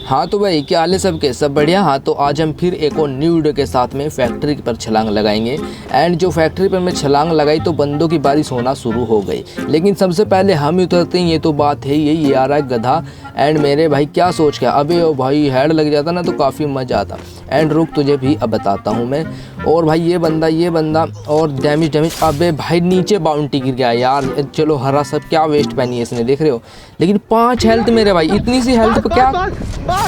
हाँ तो भाई क्या हाल है सबके, सब बढ़िया। हाँ तो आज हम फिर एक और न्यू वीडियो के साथ में फैक्ट्री पर छलांग लगाएंगे। एंड जो फैक्ट्री पर मैं छलांग लगाई तो बंदों की बारिश होना शुरू हो गई, लेकिन सबसे पहले हम ही उतरते हैं। ये तो बात है, ये आ रहा है गधा। एंड मेरे भाई क्या सोच के, अबे ओ भाई हेड लग जाता ना तो काफ़ी मज़ा आता। एंड रुक तुझे भी अब बताता हूँ मैं। और भाई ये बंदा और डैमेज। अबे भाई नीचे बाउंटी गिर गया यार। चलो हरा सब क्या वेस्ट पहनी है इसने, देख रहे हो। लेकिन 5 हेल्थ मेरे भाई, इतनी सी हेल्थ पर क्या।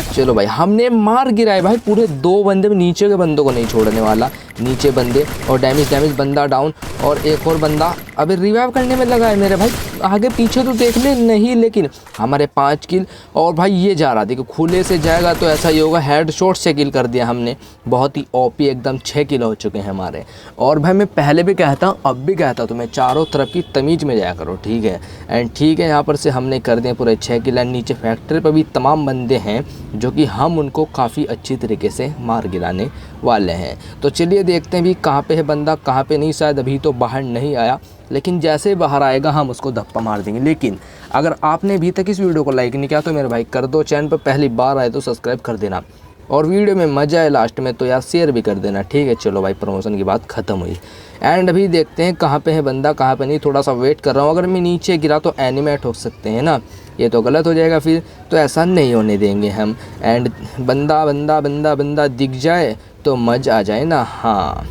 चलो भाई हमने मार गिराए भाई पूरे 2 बंदे। नीचे के बंदों को नहीं छोड़ने वाला, नीचे बंदे और डैमेज बंदा डाउन। और एक और बंदा अबे रिवाइव करने में लगा है मेरे भाई। आगे पीछे तो देख ले नहीं, लेकिन हमारे 5 किल। और भाई ये जा रहा, देखो खुले से जाएगा तो ऐसा ही होगा। हेडशॉट से किल कर दिया हमने, बहुत ही ओपी एकदम। 6 किल हो चुके हैं हमारे। और भाई मैं पहले भी कहता हूँ अब भी कहता हूँ, तुम्हें चारों तरफ की तमीज़ में जाया करो, ठीक है। एंड ठीक है, यहाँ पर से हमने कर दिए पूरे 6 किल। एंड नीचे फैक्ट्री पर भी तमाम बंदे हैं जो कि हम उनको काफ़ी अच्छी तरीके से मार गिराने वाले हैं। तो चलिए देखते हैं भी कहाँ पे है बंदा, कहाँ पे नहीं। शायद अभी तो बाहर नहीं आया, लेकिन जैसे ही बाहर आएगा हम उसको धप्पा मार देंगे। लेकिन अगर आपने अभी तक इस वीडियो को लाइक नहीं किया तो मेरे भाई कर दो। चैनल पर पहली बार आए तो सब्सक्राइब कर देना। और वीडियो में मज़ा आए लास्ट में तो यार शेयर भी कर देना, ठीक है। चलो भाई प्रमोशन की बात ख़त्म हुई। एंड अभी देखते हैं कहाँ पे है बंदा, कहाँ पे नहीं। थोड़ा सा वेट कर रहा हूँ। अगर मैं नीचे गिरा तो एनिमेट हो सकते हैं ना, ये तो गलत हो जाएगा फिर, तो ऐसा नहीं होने देंगे हम। एंड बंदा दिख जाए तो मज़ा आ जाए ना। हाँ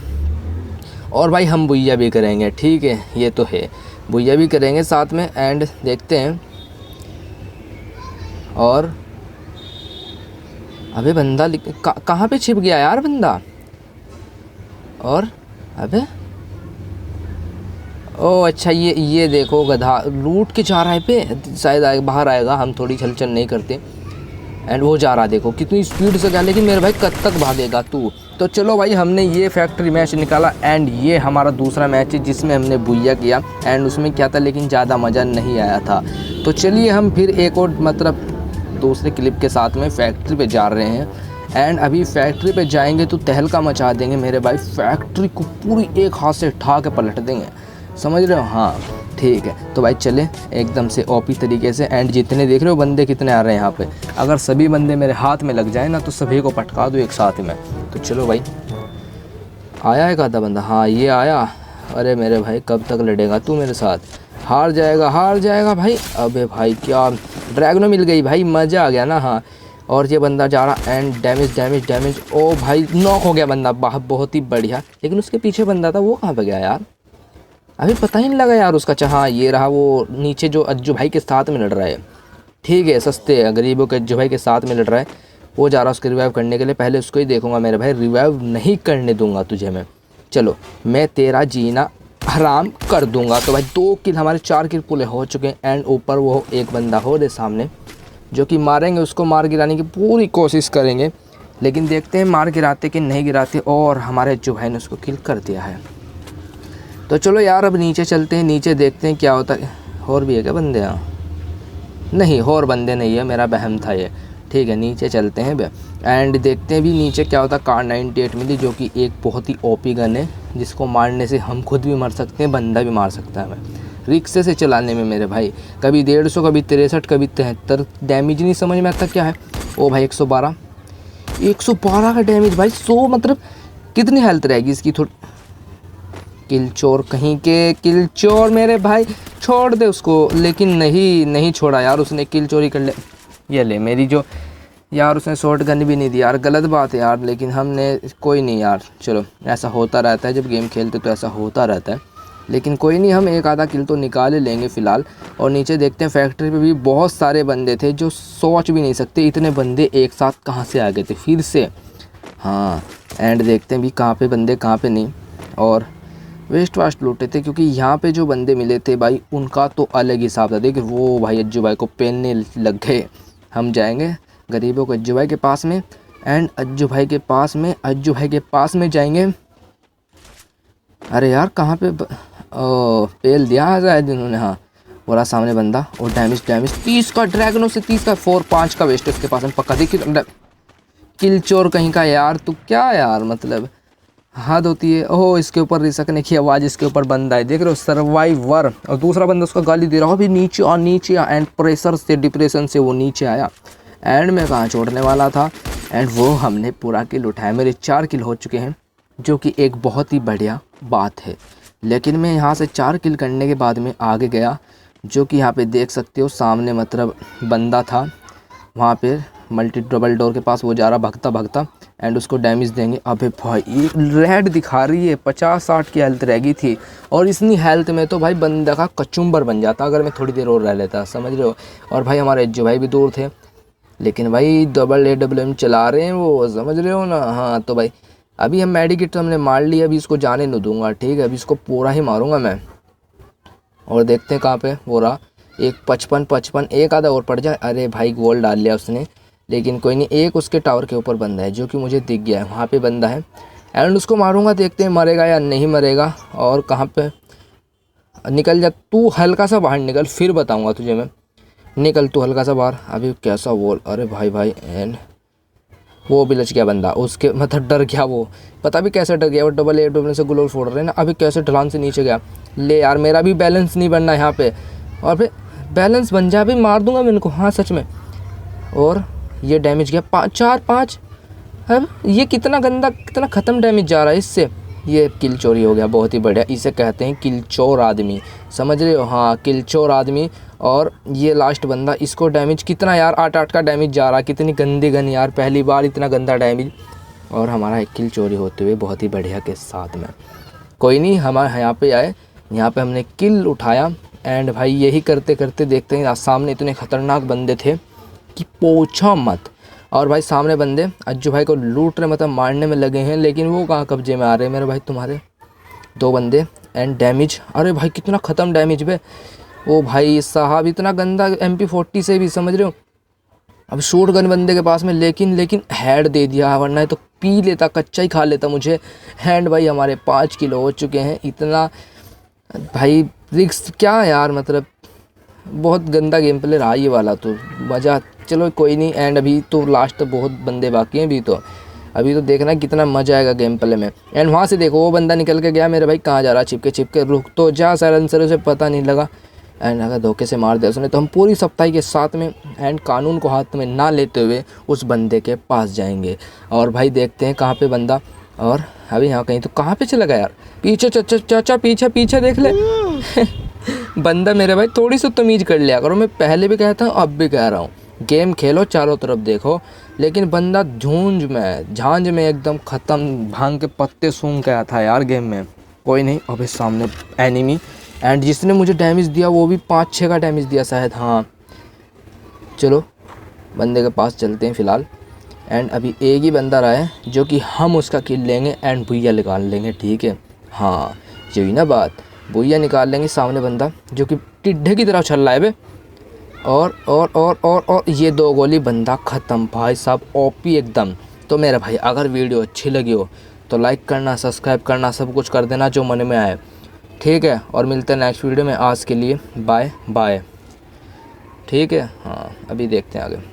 और भाई हम बुइया भी करेंगे, ठीक है, ये तो है, बुइया भी करेंगे साथ में। एंड देखते हैं। और अबे बंदा कहाँ पे छिप गया यार बंदा। और अबे ओ अच्छा, ये देखो गधा लूट के जा रहा है पे, शायद बाहर आएगा। हम थोड़ी हलचल नहीं करते। एंड वो जा रहा, देखो कितनी स्पीड से गया। लेकिन मेरे भाई कब तक भागेगा तू। तो चलो भाई हमने ये फैक्ट्री मैच निकाला। एंड ये हमारा दूसरा मैच है जिसमें हमने बुइया किया। एंड उसमें क्या था, लेकिन ज़्यादा मज़ा नहीं आया था। तो चलिए हम फिर एक और मतलब दूसरे क्लिप के साथ में फैक्ट्री पे जा रहे हैं। एंड अभी फैक्ट्री पे जाएंगे तो तहलका मचा देंगे मेरे भाई। फैक्ट्री को पूरी एक हाथ से उठा के पलट देंगे, समझ रहे हो। हाँ ठीक है, तो भाई चले एकदम से ओपी तरीके से। एंड जितने देख रहे हो बंदे कितने आ रहे हैं यहाँ पे, अगर सभी बंदे मेरे हाथ में लग जाए ना तो सभी को पटका दूँ एक साथ में। तो चलो भाई, आया है आधा बंदा, हाँ ये आया। अरे मेरे भाई कब तक लड़ेगा तू मेरे साथ, हार जाएगा भाई। अबे भाई क्या ड्रैगनो मिल गई भाई, मज़ा आ गया ना। हाँ और ये बंदा जा रहा। And damage. ओ भाई नॉक हो गया बंदा, बहुत ही बढ़िया। लेकिन उसके पीछे बंदा था, वो कहाँ पे गया यार, अभी पता ही नहीं लगा यार उसका। हाँ ये रहा, वो नीचे जो अज्जू भाई के साथ में लड़ रहा है, ठीक है, सस्ते गरीबों के अज्जू भाई के साथ में लड़ रहा है। वो जा रहा उसको रिवाइव करने के लिए, पहले उसको ही देखूंगा मेरे भाई, रिवाइव नहीं करने दूंगा तुझे मैं। चलो मैं तेरा जीना हराम कर दूंगा। तो भाई 2 किल हमारे, 4 किल पूरे हो चुके हैं। एंड ऊपर वो एक बंदा हो रहे सामने जो कि मारेंगे, उसको मार गिराने की पूरी कोशिश करेंगे। लेकिन देखते हैं मार गिराते कि नहीं गिराते। और हमारे अज्जू भाई ने उसको किल कर दिया है। तो चलो यार अब नीचे चलते हैं, नीचे देखते हैं क्या होता है। और भी है क्या बंदे यहाँ, नहीं और बंदे नहीं है, मेरा बहम था ये, ठीक है। नीचे चलते हैं एंड देखते हैं भी नीचे क्या होता है। कार 98 मिली जो कि एक बहुत ही ओपी गन है, जिसको मारने से हम खुद भी मर सकते हैं, बंदा भी मार सकता है हमें रिक्शे से चलाने में मेरे भाई। कभी 150, कभी 63, कभी 73 डैमेज नहीं समझ में आता क्या है। ओ भाई 112 का डैमेज भाई। 100 मतलब कितनी हेल्थ रहेगी इसकी। थोड़ी किल चोर कहीं के, किल चोर मेरे भाई, छोड़ दे उसको। लेकिन नहीं छोड़ा यार उसने, किल चोरी कर ले। ये ले मेरी जो यार, उसने शॉर्ट गन भी नहीं दी यार, गलत बात है यार। लेकिन हमने कोई नहीं यार, चलो ऐसा होता रहता है, जब गेम खेलते तो ऐसा होता रहता है। लेकिन कोई नहीं, हम एक आधा किल तो निकाल लेंगे फ़िलहाल। और नीचे देखते हैं, फैक्ट्री पे भी बहुत सारे बंदे थे जो सोच भी नहीं सकते इतने बंदे एक साथ कहाँ से आ गए थे फिर से। हाँ एंड देखते हैं भी कहाँ पे बंदे कहाँ पे नहीं। और वेस्ट लूटे थे, क्योंकि यहाँ पे जो बंदे मिले थे भाई उनका तो अलग हिसाब था। देखिए वो भाई अज्जू भाई को पेलने लग गए। हम जाएंगे गरीबों को अज्जू भाई के पास में। एंड अज्जू भाई के पास में जाएंगे। अरे यार कहाँ पे पेल दिया शायद इन्होंने। हाँ बोला सामने बंदा। और डैमेज 30 का ड्रैगनों से, 30 का 4-5 का वेस्ट उसके पास में पक्का। देखिए किल चोर कहीं का यार, तू क्या यार मतलब हद होती है। ओह इसके ऊपर रिसकने की आवाज़, इसके ऊपर बंदा है देख रहे हो, सर्वाइवर। और दूसरा बंदा उसका गाली दे रहा हो, अभी नीचे आ। एंड प्रेशर से, डिप्रेशन से वो नीचे आया। एंड मैं कहाँ छोड़ने वाला था, एंड वो हमने पूरा किल उठाया। मेरे 4 किल हो चुके हैं, जो कि एक बहुत ही बढ़िया बात है। लेकिन मैं यहाँ से 4 किल करने के बाद में आगे गया, जो कि यहाँ पे देख सकते हो सामने मतलब बंदा था वहाँ पे मल्टी डबल डोर के पास, वो जा रहा भागता भागता, एंड उसको डैमेज देंगे। अबे भाई एक रेड दिखा रही है, 50-60 की हेल्थ रह गई थी, और इतनी हेल्थ में तो भाई बंदा का कचुम्बर बन जाता अगर मैं थोड़ी देर और रह लेता, समझ रहे हो। और भाई हमारे एज्जो भाई भी दूर थे, लेकिन भाई AWM चला रहे हैं वो, समझ रहे हो ना। हाँ तो भाई अभी हम मेडिकेट तो हमने मार लिया, अभी इसको जाने नहीं दूंगा, ठीक है। अभी इसको पूरा ही मारूंगा मैं, और देखते हैं कहाँ पे वो रहा। एक 55 एक आधा और पड़ जाए। अरे भाई गोल डाल लिया उसने, लेकिन कोई नहीं। एक उसके टावर के ऊपर बंदा है जो कि मुझे दिख गया है, वहाँ पे बंदा है, एंड उसको मारूंगा, देखते हैं मरेगा या नहीं मरेगा। और कहाँ पे निकल जा तू, हल्का सा बाहर निकल, फिर बताऊँगा तुझे मैं। निकल तू हल्का सा बाहर। अभी कैसा वॉल, अरे भाई एंड वो भी लच गया बंदा, उसके मतलब डर गया वो, पता भी कैसे डर गया। वो AWM से ग्लोव फोड़ रहे हैं ना। अभी कैसे ढलान से नीचे गया। ले यार मेरा भी बैलेंस नहीं बनना यहाँ पे, और फिर बैलेंस बन जा भी मार दूंगा मैं इनको, हाँ सच में। और ये डैमेज गया 4-5। अब ये कितना गंदा, कितना ख़त्म डैमेज जा रहा है इससे। ये किल चोरी हो गया, बहुत ही बढ़िया। इसे कहते हैं किल चोर आदमी, समझ रहे हो। हाँ किल चोर आदमी। और ये लास्ट बंदा, इसको डैमेज कितना यार, 8 का डैमेज जा रहा। कितनी गंदी गन यार, पहली बार इतना गंदा डैमेज। और हमारा एक किल चोरी होते हुए बहुत ही बढ़िया के साथ में। कोई नहीं, हमारे यहाँ पे आए, यहाँ पे हमने किल उठाया। एंड भाई यही करते करते देखते हैं सामने इतने ख़तरनाक बंदे थे कि पूछो मत। और भाई सामने बंदे अज्जू भाई को लूट रहे, मतलब मारने में लगे हैं, लेकिन वो कहाँ कब्जे में आ रहे हैं मेरे भाई तुम्हारे 2 बंदे। एंड डैमेज, अरे भाई कितना ख़त्म डैमेज पे। ओ भाई साहब इतना गंदा MP40 से भी, समझ रहे हो। अब शॉट गन बंदे के पास में, लेकिन हेड दे दिया, वरना तो पी लेता, कच्चा ही खा लेता मुझे। हैंड भाई हमारे 5 किलो हो चुके हैं। इतना भाई रिक्स क्या यार, मतलब बहुत गंदा गेम प्ले रहा ये वाला तो। मज़ा, चलो कोई नहीं। एंड अभी तो लास्ट बहुत बंदे बाकी हैं, अभी तो देखना कितना मज़ा आएगा गेम प्ले में। एंड वहाँ से देखो वो बंदा निकल के गया मेरे भाई, कहाँ जा रहा, छिपके रुक तो जा, साइलेंसर उसे पता नहीं लगा। एंड अगर धोखे से मार दिया उसने तो हम पूरी सप्ताही के साथ में एंड कानून को हाथ में ना लेते हुए उस बंदे के पास जाएंगे। और भाई देखते हैं कहाँ पे बंदा, और अभी यहाँ कहीं तो कहाँ पे चला गया यार। पीछे चाचा पीछे देख ले। बंदा मेरे भाई थोड़ी सी तमीज़ कर लिया करो, मैं पहले भी कहता हूँ अब भी कह रहा हूँ, गेम खेलो चारों तरफ देखो। लेकिन बंदा झांझ में एकदम ख़त्म, भांग के पत्ते सूंघ गया था यार गेम में। कोई नहीं, अबे सामने एनिमी, एंड जिसने मुझे डैमेज दिया वो भी 5-6 का डैमेज दिया शायद। हाँ चलो बंदे के पास चलते हैं फ़िलहाल। एंड अभी एक ही बंदा रहा है जो कि हम उसका किल लेंगे एंड भुइया निकाल लेंगे, ठीक है। हाँ यही ना बात, भुइया निकाल लेंगे। सामने बंदा जो कि टिड्ढे की तरह चल रहा है बे। और ये 2 गोली, बंदा ख़त्म भाई साहब, OP एकदम। तो मेरे भाई अगर वीडियो अच्छी लगी हो तो लाइक करना, सब्सक्राइब करना, सब कुछ कर देना जो मन में आए, ठीक है। और मिलते हैं नेक्स्ट वीडियो में, आज के लिए बाय बाय, ठीक है। हाँ अभी देखते हैं आगे।